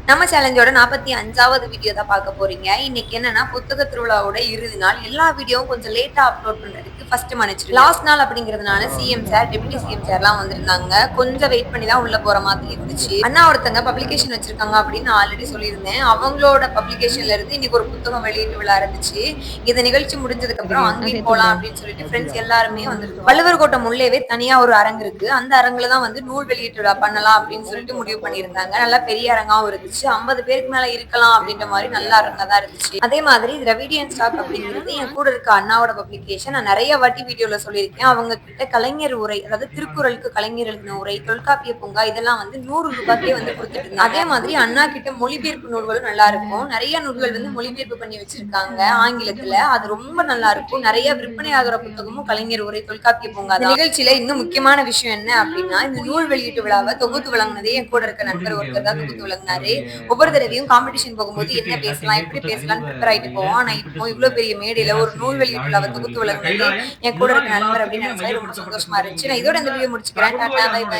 நம்ம சேலஞ்சோட 45வது வீடியோ தான் பார்க்க போறீங்க. இன்னைக்கு என்னன்னா புத்தக திருவிழாவோட இறுதி நாள். எல்லா வீடியோவும் கொஞ்சம் லேட்டா அப்லோட் பண்றதுக்கு ஃபர்ஸ்ட் மன்னிச்சிடுங்க. லாஸ்ட் நாள் அப்படிங்கிறதுனால சிஎம் சார், டெப்யூட்டி சிஎம் சார்லாம் வந்திருந்தாங்க. கொஞ்சம் வெயிட் பண்ணி தான் உள்ள போற மாதிரி இருந்துச்சு. அண்ணா ஒருத்தங்க பப்ளிகேஷன் வச்சிருக்காங்க அப்படின்னு நான் ஆல்ரெடி சொல்லியிருந்தேன். அவங்களோட பப்ளிகேஷன்ல இருந்து இன்னைக்கு ஒரு புத்தகம் வெளியீட்டு விழா இருந்துச்சு. இந்த நிகழ்ச்சி முடிஞ்சதுக்கு அப்புறம் அங்கேயும் போலாம் அப்படின்னு சொல்லிட்டு ஃப்ரெண்ட்ஸ் எல்லாருமே வந்திருந்தோம். வள்ளுவர் கோட்டம் உள்ளேவே தனியா ஒரு அரங்கு இருக்கு. அந்த அரங்குல தான் வந்து நூல் வெளியீட்டு விழா பண்ணலாம் அப்படின்னு சொல்லிட்டு முடிவு பண்ணியிருந்தாங்க. நல்லா பெரிய அரங்காவும் இருந்துச்சு. 50 பேருக்கு மேல இருக்கலாம் அப்படின்ற மாதிரி நல்ல அரங்கா தான் இருந்துச்சு. அதே மாதிரி திராவிடியன் ஸ்டாக் அப்படிங்கிறது என் கூட இருக்க அண்ணாவோட பப்ளிகேஷன். நான் நிறைய வாட்டி வீடியோல சொல்லியிருக்கேன். அவங்க கிட்ட கலைஞர் உரை, அதாவது திருக்குறளுக்கு கலைஞர் எழுதின உரை, தொல்காப்பிய பூங்கா இதெல்லாம் வந்து 100 ரூபாய்க்கே வந்து கொடுத்துட்டு இருந்தாங்க. அதே மாதிரி அண்ணா கிட்ட மொழிபெயர்ப்பு நூல்களும் நல்லா இருக்கும். நிறைய நூல்கள் வந்து மொழிபெயர்ப்பு பண்ணி வச்சிருக்காங்க ஆங்கிலத்துல. அது ரொம்ப நல்லா இருக்கும். நிறைய விற்பனை ஆகிற புத்தகமும் கலைஞர் உரை, தொல்காப்பிய பூங்கா. நிகழ்ச்சியில இன்னும் முக்கியமான விஷயம் என்ன அப்படின்னா, இந்த நூல் வெளியீட்டு விழாவை தொகுத்து வழங்கினதே என் கூட இருக்க நண்பர் ஒருத்தர் தான் தொகுத்து வழங்கினாரு. ஒவ்வொரு தடவையும் காம்படிஷன் போகும்போது என்ன பேசலாம், எப்படி பேசலாம்னு ப்ரிப்பேர் ஆயிட்டு போவோம். ஆனா இப்போ இவ்வளவு பெரிய மேடையில ஒரு நூல் வெளியீட்டு விழாவை தொகுத்து வழங்கினது என் கூட இருக்க நண்பர் அப்படின்னு நினைச்சா ரொம்ப சந்தோஷமா இருந்துச்சு. நான் இதோட இந்த வீடியோ முடிச்சுக்கிறேன். Tata, bye by.